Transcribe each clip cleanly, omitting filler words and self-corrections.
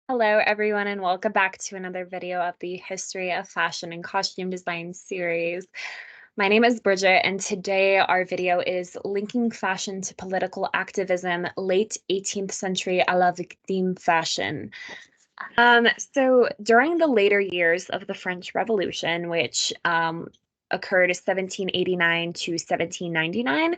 Hello, everyone, and welcome back to another video of the History of Fashion and Costume Design series. My name is Bridget, and today our video is Linking Fashion to Political Activism, Late 18th Century à la Victime Fashion. So during the later years of the French Revolution, which occurred 1789 to 1799,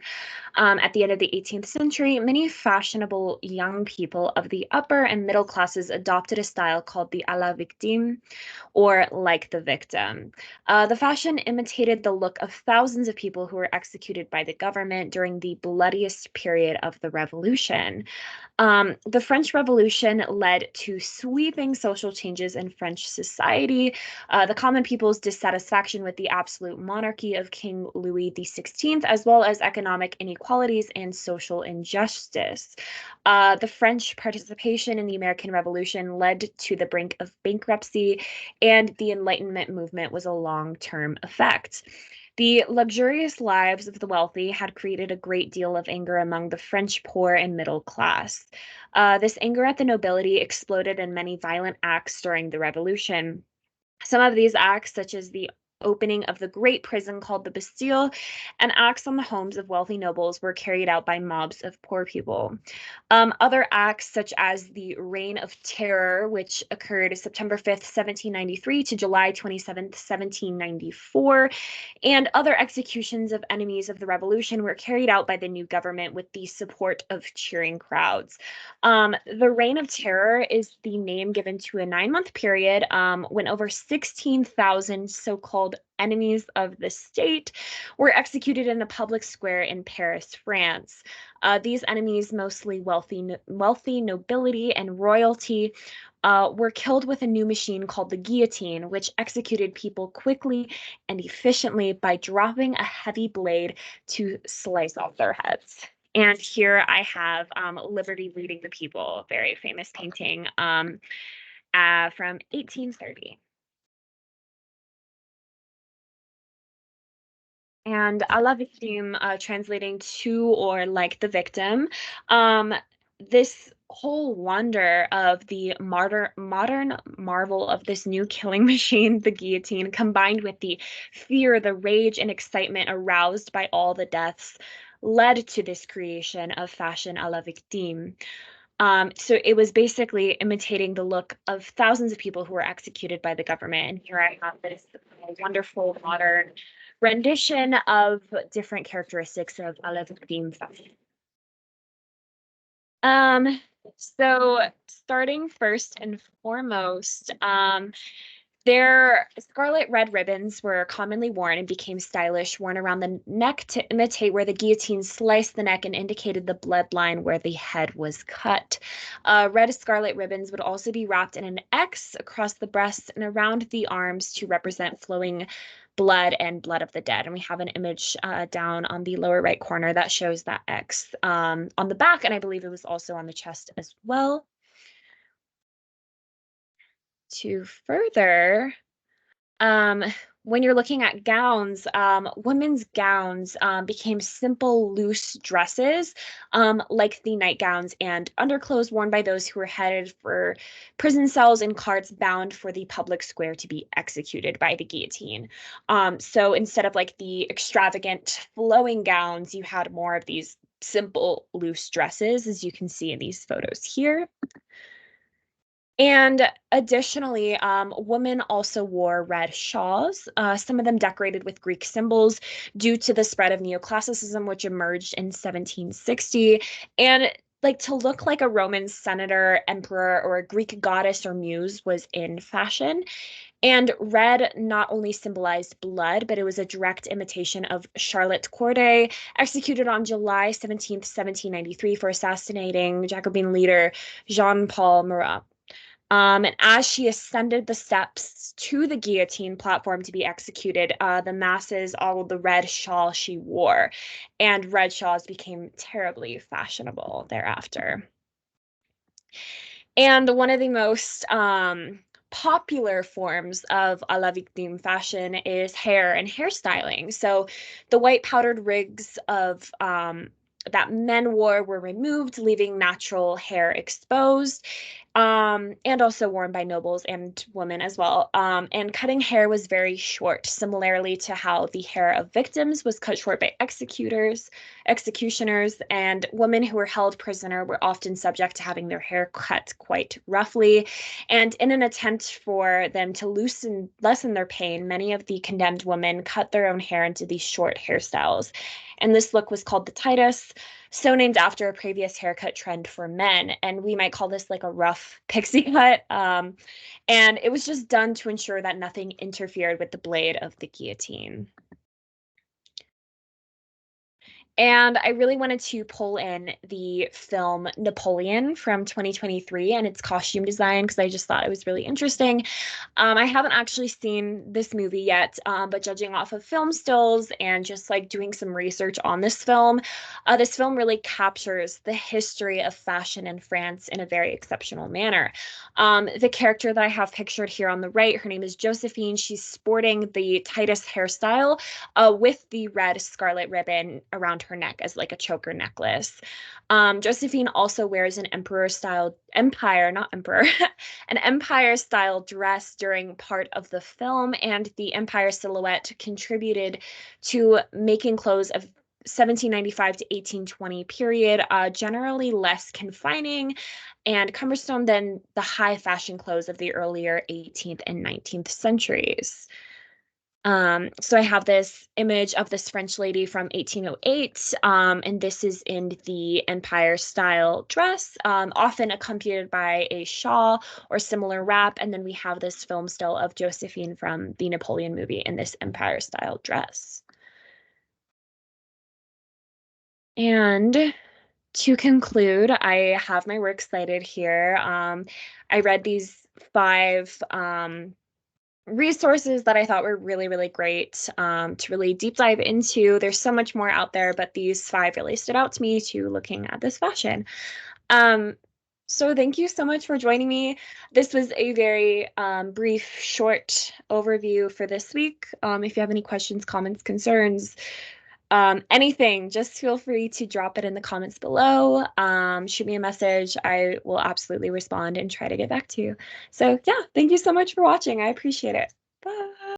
at the end of the 18th century, many fashionable young people of the upper and middle classes adopted a style called the à la victime, or like the victim. The fashion imitated the look of thousands of people who were executed by the government during the bloodiest period of the revolution. The French Revolution led to sweeping social changes in French society. The common people's dissatisfaction with the absolute monarchy of King Louis XVI, as well as economic inequalities and social injustice. The French participation in the American Revolution led to the brink of bankruptcy, and the Enlightenment movement was a long-term effect. The luxurious lives of the wealthy had created a great deal of anger among the French poor and middle class. This anger at the nobility exploded in many violent acts during the Revolution. Some of these acts, such as the opening of the great prison called the Bastille and acts on the homes of wealthy nobles, were carried out by mobs of poor people. Other acts, such as the Reign of Terror, which occurred September 5th, 1793 to July 27th, 1794, and other executions of enemies of the revolution were carried out by the new government with the support of cheering crowds. The Reign of Terror is the name given to a 9-month period when over 16,000 so-called enemies of the state were executed in a public square in Paris, France. These enemies, mostly wealthy nobility and royalty, were killed with a new machine called the guillotine, which executed people quickly and efficiently by dropping a heavy blade to slice off their heads. And here I have Liberty Leading the People, a very famous painting from 1830. And à la victime, translating to or like the victim. Um, this whole wonder of the modern marvel of this new killing machine, the guillotine, combined with the fear, the rage, and excitement aroused by all the deaths, led to this creation of fashion à la victime. So it was basically imitating the look of thousands of people who were executed by the government. And here I have this wonderful modern rendition of different characteristics of a la victime fashion. Um, so starting first and foremost, their scarlet red ribbons were commonly worn and became stylish, worn around the neck to imitate where the guillotine sliced the neck and indicated the bloodline where the head was cut. Red scarlet ribbons would also be wrapped in an X across the breasts and around the arms to represent flowing blood and blood of the dead. And we have an image down on the lower right corner that shows that X on the back, and I believe it was also on the chest as well. To further um, when you're looking at gowns, women's gowns became simple, loose dresses, like the nightgowns and underclothes worn by those who were headed for prison cells and carts bound for the public square to be executed by the guillotine. So instead of like the extravagant flowing gowns, you had more of these simple, loose dresses, as you can see in these photos here. And additionally, women also wore red shawls, some of them decorated with Greek symbols due to the spread of neoclassicism, which emerged in 1760. And like to look like a Roman senator, emperor, or a Greek goddess or muse was in fashion. And red not only symbolized blood, but it was a direct imitation of Charlotte Corday, executed on July 17th, 1793, for assassinating Jacobin leader Jean-Paul Marat. And as she ascended the steps to the guillotine platform to be executed, the masses all the red shawl she wore, and red shawls became terribly fashionable thereafter. And one of the most popular forms of a la victime fashion is hair and hairstyling. So the white powdered rigs of that men wore were removed, leaving natural hair exposed. And also worn by nobles and women as well. And cutting hair was very short, similarly to how the hair of victims was cut short by executioners, and women who were held prisoner were often subject to having their hair cut quite roughly. And in an attempt for them to lessen their pain, many of the condemned women cut their own hair into these short hairstyles. And this look was called the Titus, so named after a previous haircut trend for men. And we might call this like a rough pixie cut. And it was just done to ensure that nothing interfered with the blade of the guillotine. And I really wanted to pull in the film Napoleon from 2023 and its costume design because I just thought it was really interesting. I haven't actually seen this movie yet, but judging off of film stills and just like doing some research on this film really captures the history of fashion in France in a very exceptional manner. The character that I have pictured here on the right, her name is Josephine. She's sporting the Titus hairstyle with the red scarlet ribbon around her neck as like a choker necklace. Josephine also wears an not emperor, an empire style dress during part of the film, and the empire silhouette contributed to making clothes of 1795 to 1820 period generally less confining and cumbersome than the high fashion clothes of the earlier 18th and 19th centuries. So I have this image of this French lady from 1808, and this is in the Empire style dress, often accompanied by a shawl or similar wrap. And then we have this film still of Josephine from the Napoleon movie in this Empire style dress. And to conclude, I have my works cited here. I read these five resources that I thought were really, really great to really deep dive into. There's so much more out there, but these five really stood out to me to looking at this fashion. Um, so thank you so much for joining me. This was a very brief, short overview for this week. If you have any questions, comments, concerns, anything, just feel free to drop it in the comments below. Shoot me a message. I will absolutely respond and try to get back to you. So yeah, thank you so much for watching. I appreciate it.